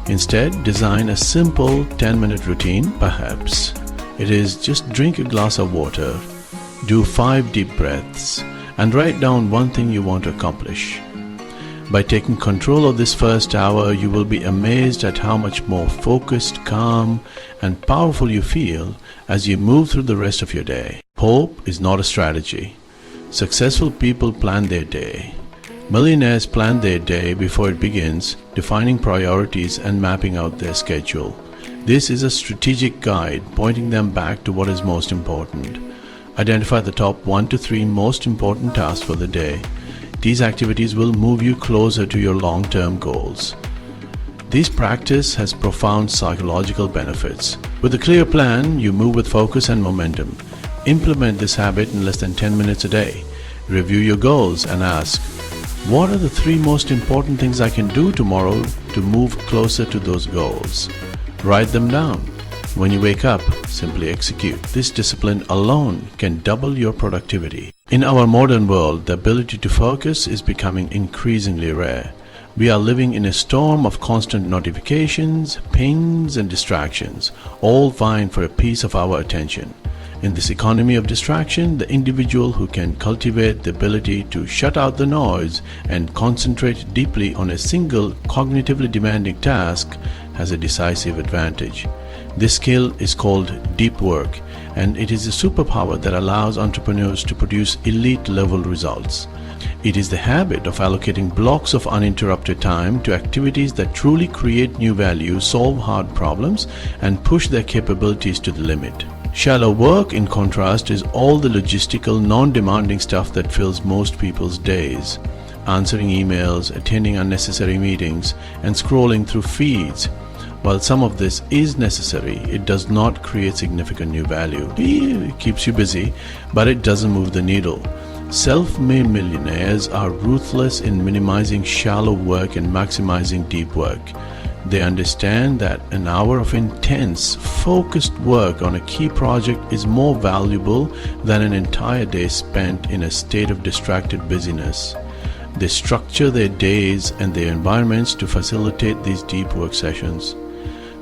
Instead, design a simple 10-minute routine, perhaps. It is just drink a glass of water, do 5 deep breaths, and write down one thing you want to accomplish. By taking control of this first hour, you will be amazed at how much more focused, calm, and powerful you feel as you move through the rest of your day. Hope is not a strategy. Successful people plan their day. Millionaires plan their day before it begins, defining priorities and mapping out their schedule. This is a strategic guide pointing them back to what is most important. Identify the top 1 to 3 most important tasks for the day. These activities will move you closer to your long-term goals. This practice has profound psychological benefits. With a clear plan, you move with focus and momentum. Implement this habit in less than 10 minutes a day. Review your goals and ask, what are the 3 most important things I can do tomorrow to move closer to those goals? Write them down. When you wake up, simply execute. This discipline alone can double your productivity. In our modern world, the ability to focus is becoming increasingly rare. We are living in a storm of constant notifications, pings, and distractions, all vying for a piece of our attention. In this economy of distraction, the individual who can cultivate the ability to shut out the noise and concentrate deeply on a single cognitively demanding task has a decisive advantage. This skill is called deep work, and it is a superpower that allows entrepreneurs to produce elite-level results. It is the habit of allocating blocks of uninterrupted time to activities that truly create new value, solve hard problems, and push their capabilities to the limit. Shallow work, in contrast, is all the logistical, non-demanding stuff that fills most people's days. Answering emails, attending unnecessary meetings, and scrolling through feeds. While some of this is necessary, it does not create significant new value. It keeps you busy, but it doesn't move the needle. Self-made millionaires are ruthless in minimizing shallow work and maximizing deep work. They understand that an hour of intense, focused work on a key project is more valuable than an entire day spent in a state of distracted busyness. They structure their days and their environments to facilitate these deep work sessions.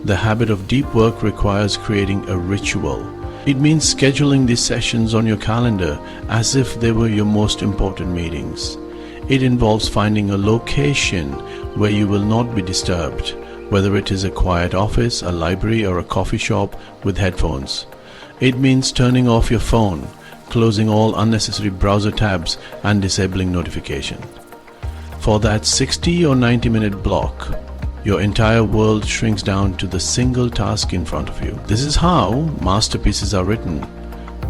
The habit of deep work requires creating a ritual. It means scheduling these sessions on your calendar as if they were your most important meetings. It involves finding a location where you will not be disturbed, whether it is a quiet office, a library, or a coffee shop with headphones. It means turning off your phone, closing all unnecessary browser tabs, and disabling notification. For that 60 or 90-minute block, your entire world shrinks down to the single task in front of you. This is how masterpieces are written,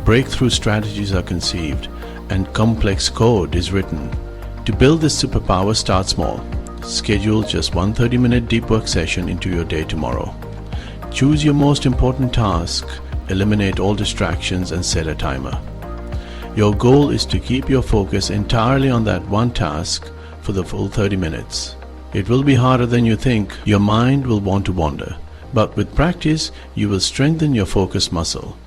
breakthrough strategies are conceived, and complex code is written. To build this superpower, start small. Schedule just one 30-minute deep work session into your day tomorrow. Choose your most important task, eliminate all distractions, and set a timer. Your goal is to keep your focus entirely on that one task for the full 30 minutes. It will be harder than you think. Your mind will want to wander. But with practice, you will strengthen your focus muscle.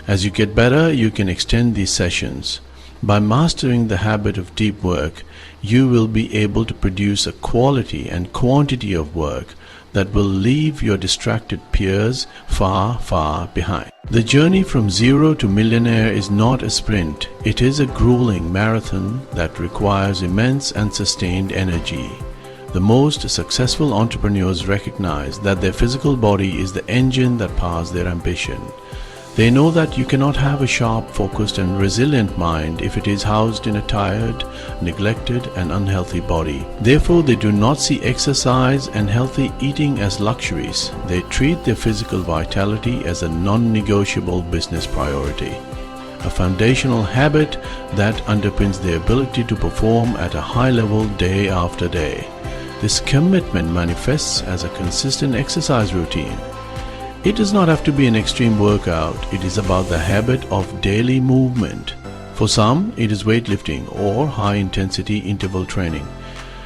As you get better, you can extend these sessions. By mastering the habit of deep work, you will be able to produce a quality and quantity of work that will leave your distracted peers far, far behind. The journey from zero to millionaire is not a sprint. It is a grueling marathon that requires immense and sustained energy. The most successful entrepreneurs recognize that their physical body is the engine that powers their ambition. They know that you cannot have a sharp, focused, and resilient mind if it is housed in a tired, neglected, and unhealthy body. Therefore, they do not see exercise and healthy eating as luxuries. They treat their physical vitality as a non-negotiable business priority, a foundational habit that underpins their ability to perform at a high level day after day. This commitment manifests as a consistent exercise routine. It does not have to be an extreme workout. It is about the habit of daily movement. For some, it is weightlifting or high-intensity interval training.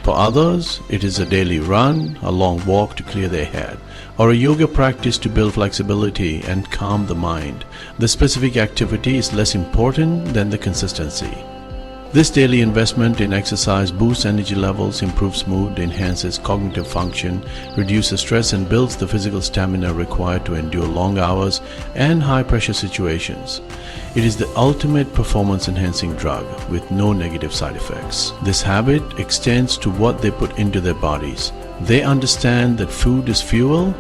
For others, it is a daily run, a long walk to clear their head, or a yoga practice to build flexibility and calm the mind. The specific activity is less important than the consistency. This daily investment in exercise boosts energy levels, improves mood, enhances cognitive function, reduces stress, and builds the physical stamina required to endure long hours and high-pressure situations. It is the ultimate performance-enhancing drug with no negative side effects. This habit extends to what they put into their bodies. They understand that food is fuel,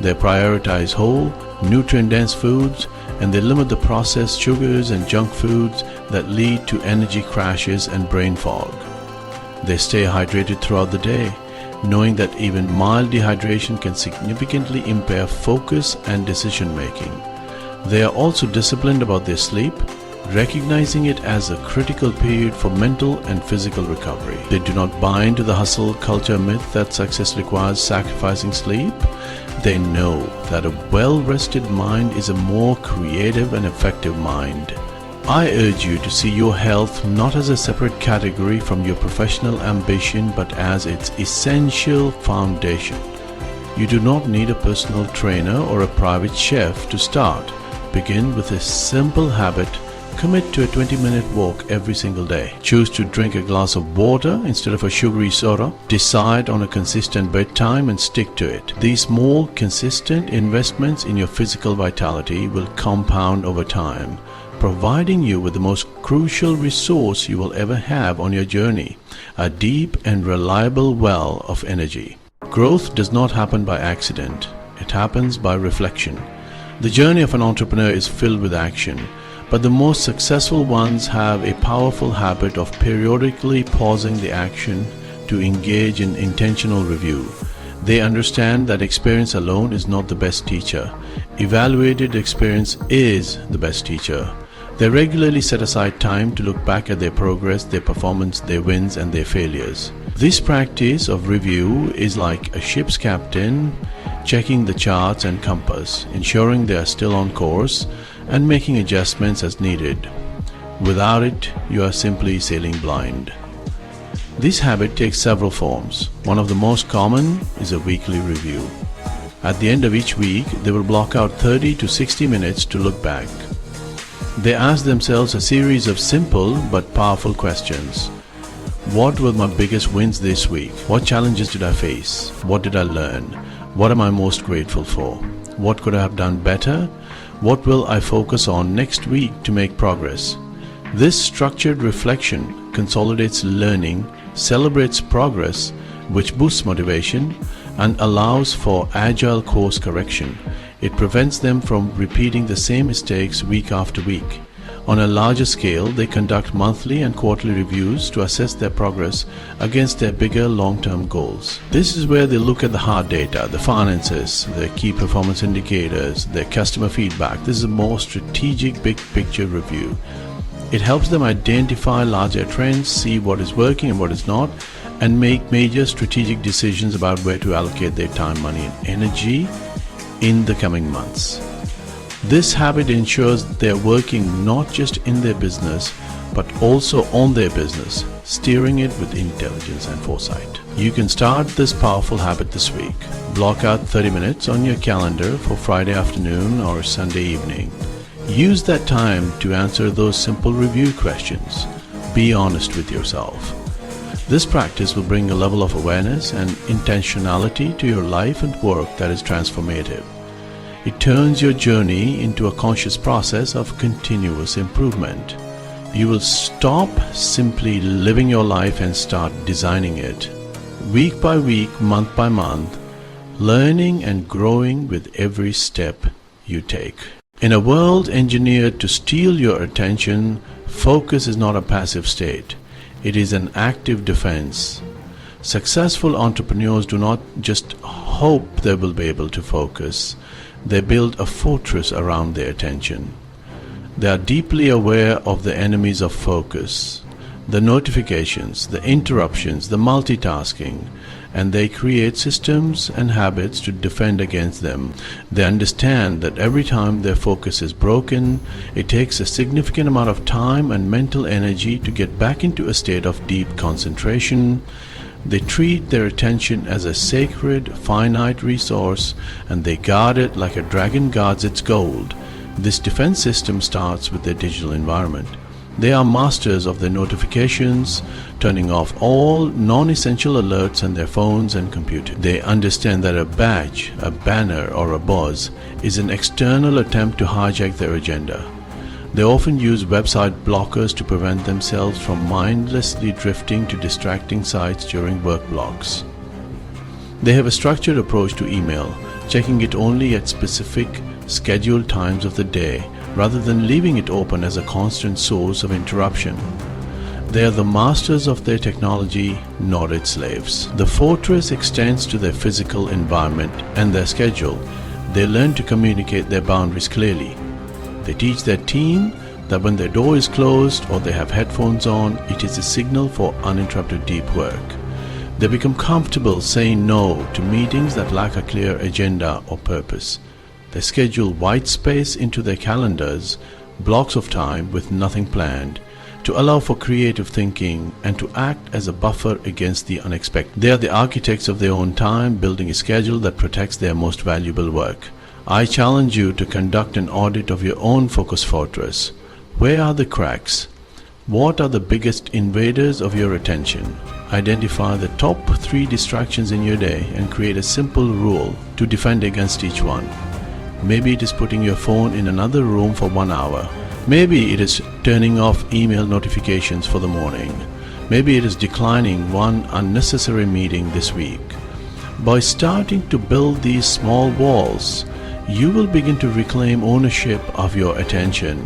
they prioritize whole, nutrient-dense foods, and they limit the processed sugars and junk foods that lead to energy crashes and brain fog. They stay hydrated throughout the day, knowing that even mild dehydration can significantly impair focus and decision making. They are also disciplined about their sleep, recognizing it as a critical period for mental and physical recovery. They do not buy into the hustle culture myth that success requires sacrificing sleep. They know that a well-rested mind is a more creative and effective mind. I urge you to see your health not as a separate category from your professional ambition, but as its essential foundation. You do not need a personal trainer or a private chef to start. Begin with a simple habit. Commit to a 20-minute walk every single day. Choose to drink a glass of water instead of a sugary soda. Decide on a consistent bedtime and stick to it. These small, consistent investments in your physical vitality will compound over time, providing you with the most crucial resource you will ever have on your journey, a deep and reliable well of energy. Growth does not happen by accident. It happens by reflection. The journey of an entrepreneur is filled with action. But the most successful ones have a powerful habit of periodically pausing the action to engage in intentional review. They understand that experience alone is not the best teacher. Evaluated experience is the best teacher. They regularly set aside time to look back at their progress, their performance, their wins, and their failures. This practice of review is like a ship's captain checking the charts and compass, ensuring they are still on course, and making adjustments as needed. Without it, you are simply sailing blind. This habit takes several forms. One of the most common is a weekly review. At the end of each week, they will block out 30 to 60 minutes to look back. They ask themselves a series of simple but powerful questions. What were my biggest wins this week? What challenges did I face? What did I learn? What am I most grateful for? What could I have done better? What will I focus on next week to make progress? This structured reflection consolidates learning, celebrates progress, which boosts motivation, and allows for agile course correction. It prevents them from repeating the same mistakes week after week. On a larger scale, they conduct monthly and quarterly reviews to assess their progress against their bigger long-term goals. This is where they look at the hard data, the finances, their key performance indicators, their customer feedback. This is a more strategic, big-picture review. It helps them identify larger trends, see what is working and what is not, and make major strategic decisions about where to allocate their time, money, and energy in the coming months. This habit ensures they're working not just in their business, but also on their business, steering it with intelligence and foresight. You can start this powerful habit this week. Block out 30 minutes on your calendar for Friday afternoon or Sunday evening. Use that time to answer those simple review questions. Be honest with yourself. This practice will bring a level of awareness and intentionality to your life and work that is transformative. It turns your journey into a conscious process of continuous improvement. You will stop simply living your life and start designing it. Week by week, month by month, learning and growing with every step you take. In a world engineered to steal your attention, focus is not a passive state. It is an active defense. Successful entrepreneurs do not just hope they will be able to focus. They build a fortress around their attention. They are deeply aware of the enemies of focus, the notifications, the interruptions, the multitasking, and they create systems and habits to defend against them. They understand that every time their focus is broken, it takes a significant amount of time and mental energy to get back into a state of deep concentration. They treat their attention as a sacred, finite resource, and they guard it like a dragon guards its gold. This defense system starts with their digital environment. They are masters of their notifications, turning off all non-essential alerts on their phones and computers. They understand that a badge, a banner, or a buzz is an external attempt to hijack their agenda. They often use website blockers to prevent themselves from mindlessly drifting to distracting sites during work blocks. They have a structured approach to email, checking it only at specific scheduled times of the day, rather than leaving it open as a constant source of interruption. They are the masters of their technology, not its slaves. The fortress extends to their physical environment and their schedule. They learn to communicate their boundaries clearly. They teach their team that when their door is closed or they have headphones on, it is a signal for uninterrupted deep work. They become comfortable saying no to meetings that lack a clear agenda or purpose. They schedule white space into their calendars, blocks of time with nothing planned, to allow for creative thinking and to act as a buffer against the unexpected. They are the architects of their own time, building a schedule that protects their most valuable work. I challenge you to conduct an audit of your own focus fortress. Where are the cracks? What are the biggest invaders of your attention? Identify the top 3 distractions in your day and create a simple rule to defend against each one. Maybe it is putting your phone in another room for 1 hour. Maybe it is turning off email notifications for the morning. Maybe it is declining one unnecessary meeting this week. By starting to build these small walls, you will begin to reclaim ownership of your attention.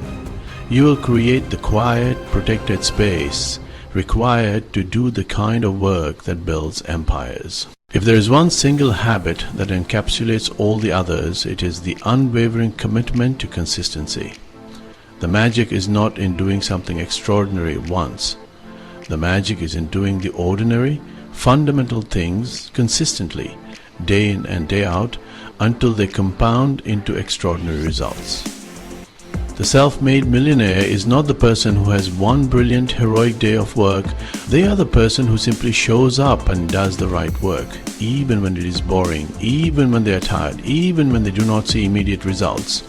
You will create the quiet, protected space required to do the kind of work that builds empires. If there is one single habit that encapsulates all the others, it is the unwavering commitment to consistency. The magic is not in doing something extraordinary once. The magic is in doing the ordinary, fundamental things consistently, day in and day out, until they compound into extraordinary results. The self-made millionaire is not the person who has one brilliant, heroic day of work. They are the person who simply shows up and does the right work, even when it is boring, even when they are tired, even when they do not see immediate results.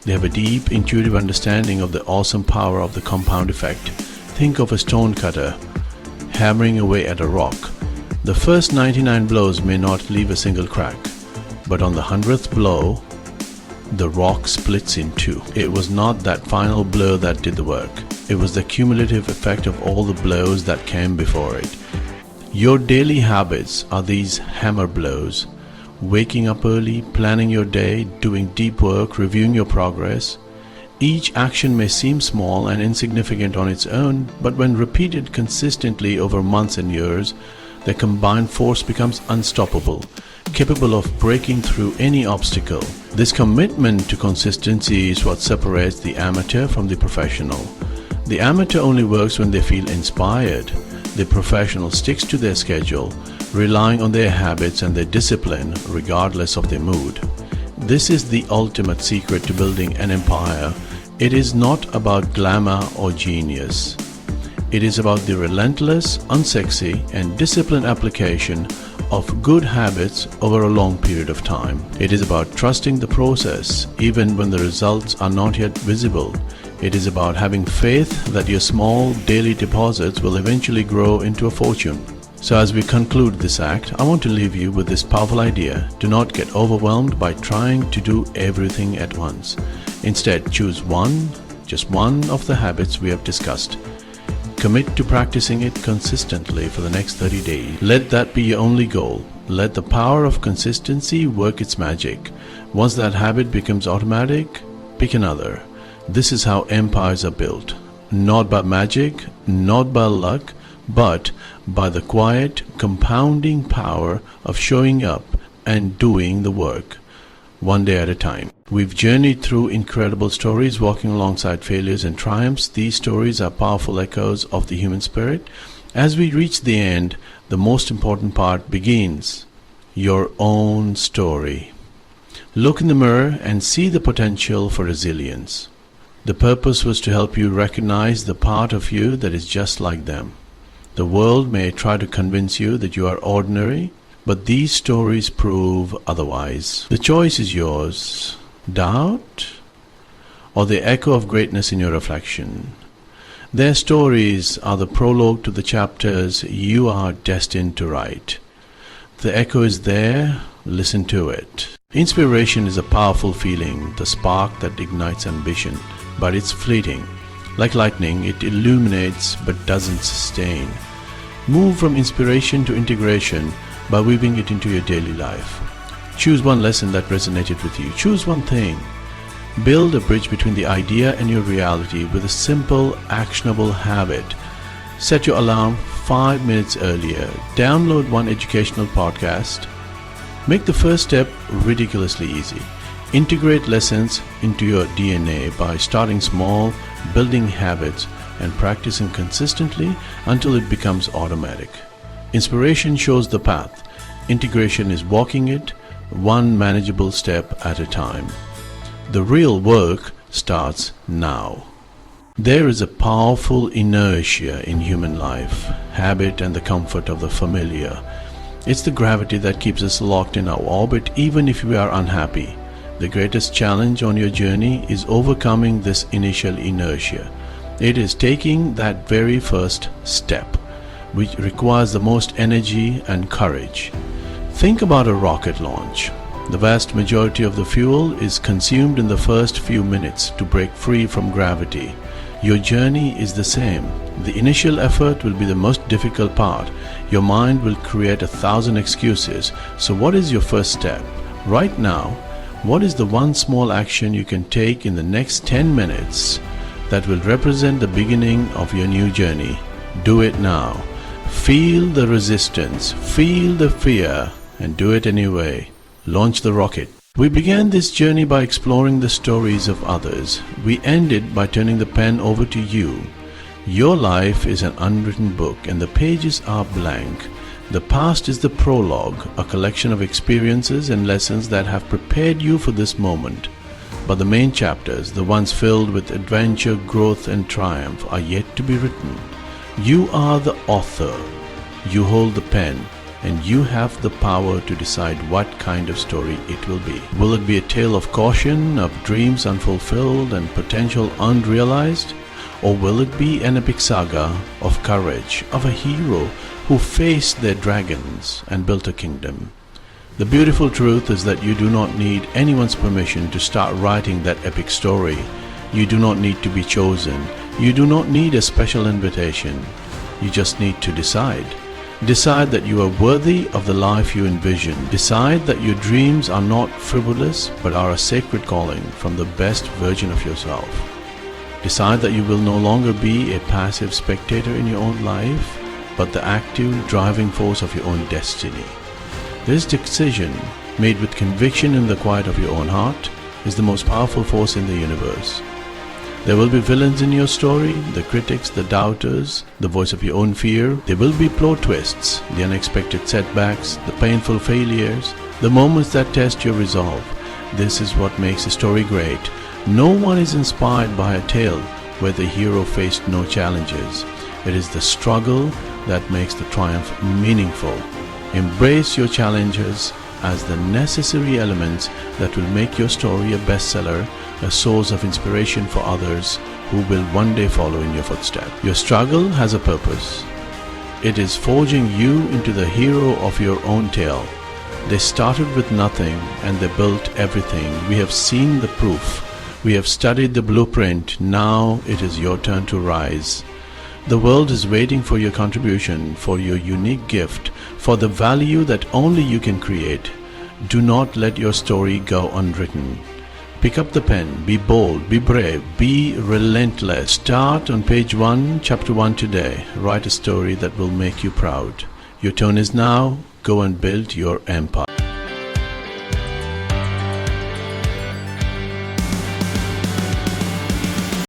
They have a deep, intuitive understanding of the awesome power of the compound effect. Think of a stone cutter hammering away at a rock. The first 99 blows may not leave a single crack, but on the 100th blow, the rock splits in two. It was not that final blow that did the work. It was the cumulative effect of all the blows that came before it. Your daily habits are these hammer blows. Waking up early, planning your day, doing deep work, reviewing your progress. Each action may seem small and insignificant on its own, but when repeated consistently over months and years, their combined force becomes unstoppable, capable of breaking through any obstacle. This commitment to consistency is what separates the amateur from the professional. The amateur only works when they feel inspired. The professional sticks to their schedule, relying on their habits and their discipline regardless of their mood. This is the ultimate secret to building an empire. It is not about glamour or genius. It is about the relentless, unsexy, and disciplined application of good habits over a long period of time. It is about trusting the process even when the results are not yet visible. It is about having faith that your small daily deposits will eventually grow into a fortune. So as we conclude this act, I want to leave you with this powerful idea. Do not get overwhelmed by trying to do everything at once. Instead, choose just one of the habits we have discussed. Commit to practicing it consistently for the next 30 days. Let that be your only goal. Let the power of consistency work its magic. Once that habit becomes automatic, pick another. This is how empires are built. Not by magic, not by luck, but by the quiet, compounding power of showing up and doing the work, one day at a time. We've journeyed through incredible stories, walking alongside failures and triumphs. These stories are powerful echoes of the human spirit. As we reach the end, the most important part begins. Your own story. Look in the mirror and see the potential for resilience. The purpose was to help you recognize the part of you that is just like them. The world may try to convince you that you are ordinary, but these stories prove otherwise. The choice is yours. Doubt or the echo of greatness in your reflection. Their stories are the prologue to the chapters you are destined to write. The echo is there, listen to it. Inspiration is a powerful feeling, the spark that ignites ambition, but it's fleeting. Like lightning, it illuminates but doesn't sustain. Move from inspiration to integration by weaving it into your daily life. Choose one lesson that resonated with you. Choose one thing. Build a bridge between the idea and your reality with a simple, actionable habit. Set your alarm 5 minutes earlier. Download one educational podcast. Make the first step ridiculously easy. Integrate lessons into your DNA by starting small, building habits, and practicing consistently until it becomes automatic. Inspiration shows the path. Integration is walking it, one manageable step at a time. The real work starts now. There is a powerful inertia in human life, habit and the comfort of the familiar. It's the gravity that keeps us locked in our orbit even if we are unhappy. The greatest challenge on your journey is overcoming this initial inertia. It is taking that very first step, which requires the most energy and courage. Think about a rocket launch. The vast majority of the fuel is consumed in the first few minutes to break free from gravity. Your journey is the same. The initial effort will be the most difficult part. Your mind will create 1,000 excuses. So what is your first step? Right now, what is the one small action you can take in the next 10 minutes that will represent the beginning of your new journey? Do it now. Feel the resistance, feel the fear, and do it anyway. Launch the rocket. We began this journey by exploring the stories of others. We ended by turning the pen over to you. Your life is an unwritten book and the pages are blank. The past is the prologue, a collection of experiences and lessons that have prepared you for this moment. But the main chapters, the ones filled with adventure, growth, and triumph, are yet to be written. You are the author. You hold the pen, and you have the power to decide what kind of story it will be. Will it be a tale of caution, of dreams unfulfilled and potential unrealized? Or will it be an epic saga of courage, of a hero who faced their dragons and built a kingdom? The beautiful truth is that you do not need anyone's permission to start writing that epic story. You do not need to be chosen. You do not need a special invitation. You just need to decide. Decide that you are worthy of the life you envision. Decide that your dreams are not frivolous but are a sacred calling from the best version of yourself. Decide that you will no longer be a passive spectator in your own life, but the active driving force of your own destiny. This decision, made with conviction in the quiet of your own heart, is the most powerful force in the universe. There will be villains in your story, the critics, the doubters, the voice of your own fear. There will be plot twists, the unexpected setbacks, the painful failures, the moments that test your resolve. This is what makes a story great. No one is inspired by a tale where the hero faced no challenges. It is the struggle that makes the triumph meaningful. Embrace your challenges as the necessary elements that will make your story a bestseller, a source of inspiration for others who will one day follow in your footsteps. Your struggle has a purpose. It is forging you into the hero of your own tale. They started with nothing and they built everything. We have seen the proof. We have studied the blueprint. Now it is your turn to rise. The world is waiting for your contribution, for your unique gift, for the value that only you can create. Do not let your story go unwritten. Pick up the pen, be bold, be brave, be relentless. Start on page 1, chapter 1 today. Write a story that will make you proud. Your turn is now. Go and build your empire.